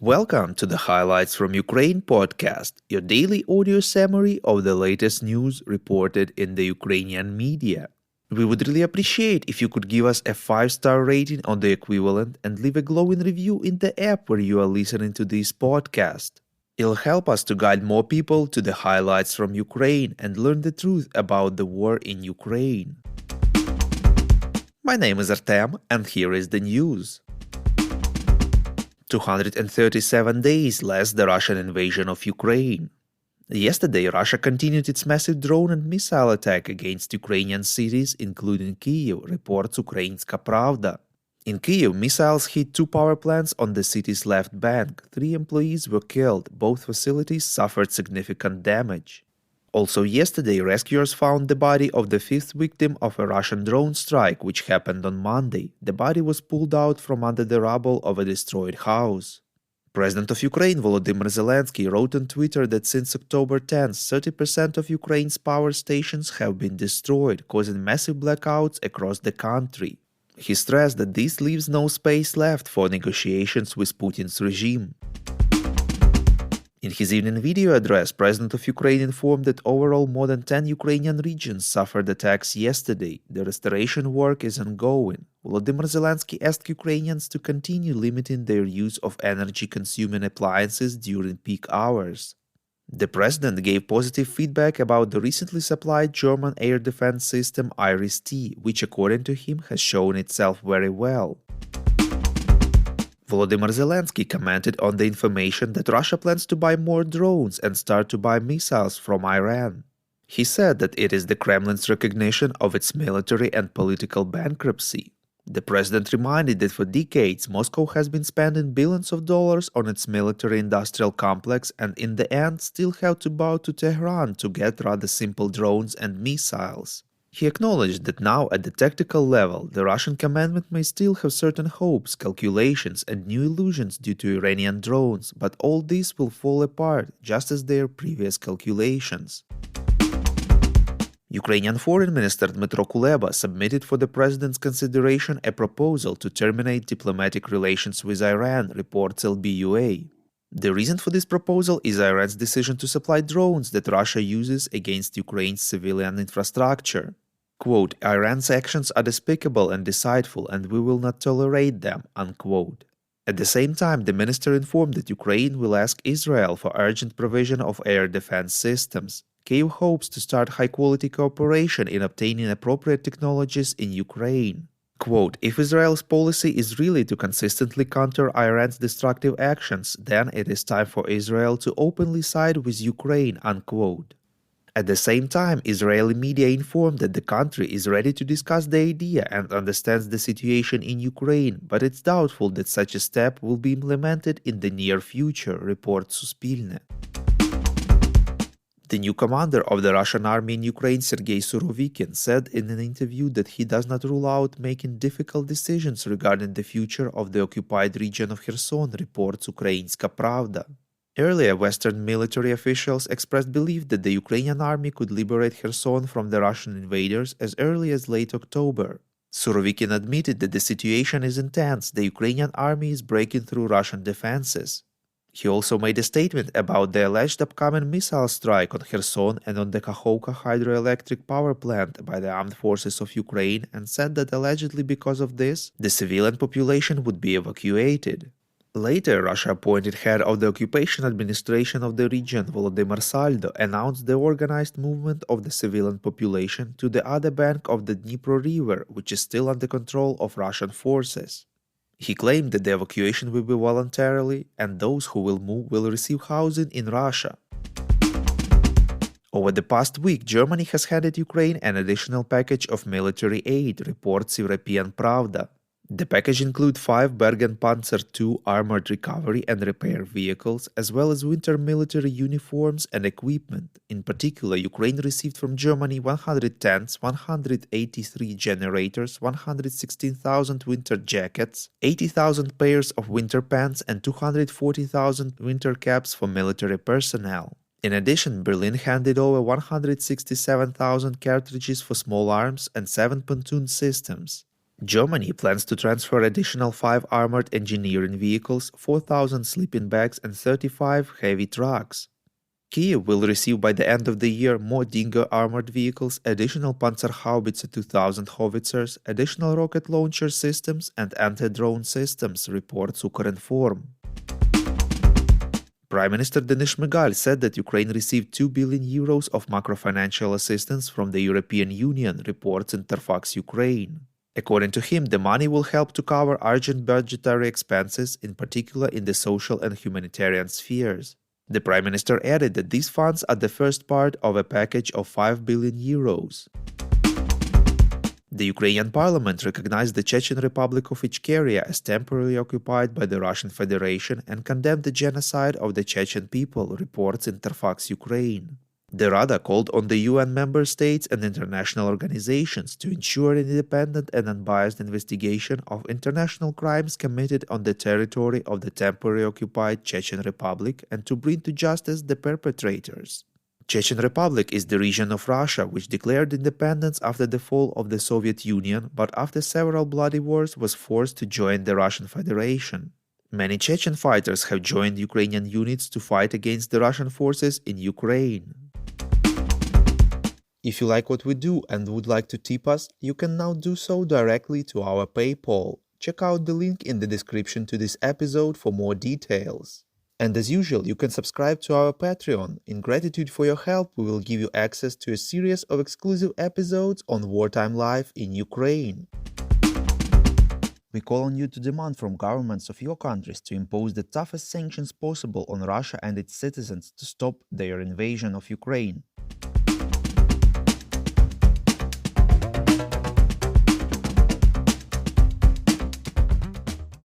Welcome to the Highlights from Ukraine podcast, your daily audio summary of the latest news reported in the Ukrainian media. We would really appreciate if you could give us a 5-star rating on the equivalent and leave a glowing review in the app where you are listening to this podcast. It'll help us to guide more people to the highlights from Ukraine and learn the truth about the war in Ukraine. My name is Artem, and here is the news. 237 days less the Russian invasion of Ukraine. Yesterday, Russia continued its massive drone and missile attack against Ukrainian cities, including Kyiv, reports Ukrainska Pravda. In Kyiv, missiles hit 2 power plants on the city's left bank. 3 employees were killed. Both facilities suffered significant damage. Also yesterday, rescuers found the body of the 5th victim of a Russian drone strike which happened on Monday. The body was pulled out from under the rubble of a destroyed house. President of Ukraine Volodymyr Zelensky wrote on Twitter that since October 10th, 30% of Ukraine's power stations have been destroyed, causing massive blackouts across the country. He stressed that this leaves no space left for negotiations with Putin's regime. In his evening video address, President of Ukraine informed that overall more than 10 Ukrainian regions suffered attacks yesterday. The restoration work is ongoing. Volodymyr Zelensky asked Ukrainians to continue limiting their use of energy-consuming appliances during peak hours. The president gave positive feedback about the recently supplied German air defense system Iris-T, which according to him has shown itself very well. Volodymyr Zelensky commented on the information that Russia plans to buy more drones and start to buy missiles from Iran. He said that it is the Kremlin's recognition of its military and political bankruptcy. The president reminded that for decades Moscow has been spending billions of dollars on its military-industrial complex and in the end still have to bow to Tehran to get rather simple drones and missiles. He acknowledged that now at the tactical level, the Russian commandment may still have certain hopes, calculations and new illusions due to Iranian drones, but all this will fall apart just as their previous calculations. Ukrainian Foreign Minister Dmytro Kuleba submitted for the president's consideration a proposal to terminate diplomatic relations with Iran, reports LBUA. The reason for this proposal is Iran's decision to supply drones that Russia uses against Ukraine's civilian infrastructure. Quote, Iran's actions are despicable and deceitful and we will not tolerate them, unquote. At the same time, the minister informed that Ukraine will ask Israel for urgent provision of air defense systems. Kyiv hopes to start high-quality cooperation in obtaining appropriate technologies in Ukraine. Quote, if Israel's policy is really to consistently counter Iran's destructive actions, then it is time for Israel to openly side with Ukraine, unquote. At the same time, Israeli media informed that the country is ready to discuss the idea and understands the situation in Ukraine, but it's doubtful that such a step will be implemented in the near future, reports Suspilne. The new commander of the Russian army in Ukraine, Sergei Surovikin, said in an interview that he does not rule out making difficult decisions regarding the future of the occupied region of Kherson, reports Ukrainska Pravda. Earlier, Western military officials expressed belief that the Ukrainian army could liberate Kherson from the Russian invaders as early as late October. Surovikin admitted that the situation is intense. The Ukrainian army is breaking through Russian defenses. He also made a statement about the alleged upcoming missile strike on Kherson and on the Kakhovka hydroelectric power plant by the armed forces of Ukraine and said that allegedly because of this, the civilian population would be evacuated. Later, Russia-appointed head of the occupation administration of the region, Volodymyr Saldo, announced the organized movement of the civilian population to the other bank of the Dnipro River, which is still under control of Russian forces. He claimed that the evacuation will be voluntarily and those who will move will receive housing in Russia. Over the past week, Germany has handed Ukraine an additional package of military aid, reports European Pravda. The package includes 5 Bergen-Panzer II armored recovery and repair vehicles, as well as winter military uniforms and equipment. In particular, Ukraine received from Germany 100 tanks, 183 generators, 116,000 winter jackets, 80,000 pairs of winter pants, and 240,000 winter caps for military personnel. In addition, Berlin handed over 167,000 cartridges for small arms and 7 pontoon systems. Germany plans to transfer additional 5 armored engineering vehicles, 4,000 sleeping bags, and 35 heavy trucks. Kyiv will receive by the end of the year more Dinger armored vehicles, additional Panzerhaubitze 2000 howitzers, additional rocket launcher systems, and anti-drone systems, reports Ukrinform. Prime Minister Denis Shmyhal said that Ukraine received 2 billion euros of macro-financial assistance from the European Union, reports Interfax Ukraine. According to him, the money will help to cover urgent budgetary expenses, in particular in the social and humanitarian spheres. The Prime Minister added that these funds are the first part of a package of 5 billion euros. The Ukrainian parliament recognized the Chechen Republic of Ichkeria as temporarily occupied by the Russian Federation and condemned the genocide of the Chechen people, reports Interfax Ukraine. The Rada called on the UN member states and international organizations to ensure an independent and unbiased investigation of international crimes committed on the territory of the temporarily occupied Chechen Republic and to bring to justice the perpetrators. Chechen Republic is the region of Russia which declared independence after the fall of the Soviet Union, but after several bloody wars was forced to join the Russian Federation. Many Chechen fighters have joined Ukrainian units to fight against the Russian forces in Ukraine. If you like what we do and would like to tip us, you can now do so directly to our PayPal. Check out the link in the description to this episode for more details. And as usual, you can subscribe to our Patreon. In gratitude for your help, we will give you access to a series of exclusive episodes on wartime life in Ukraine. We call on you to demand from governments of your countries to impose the toughest sanctions possible on Russia and its citizens to stop their invasion of Ukraine.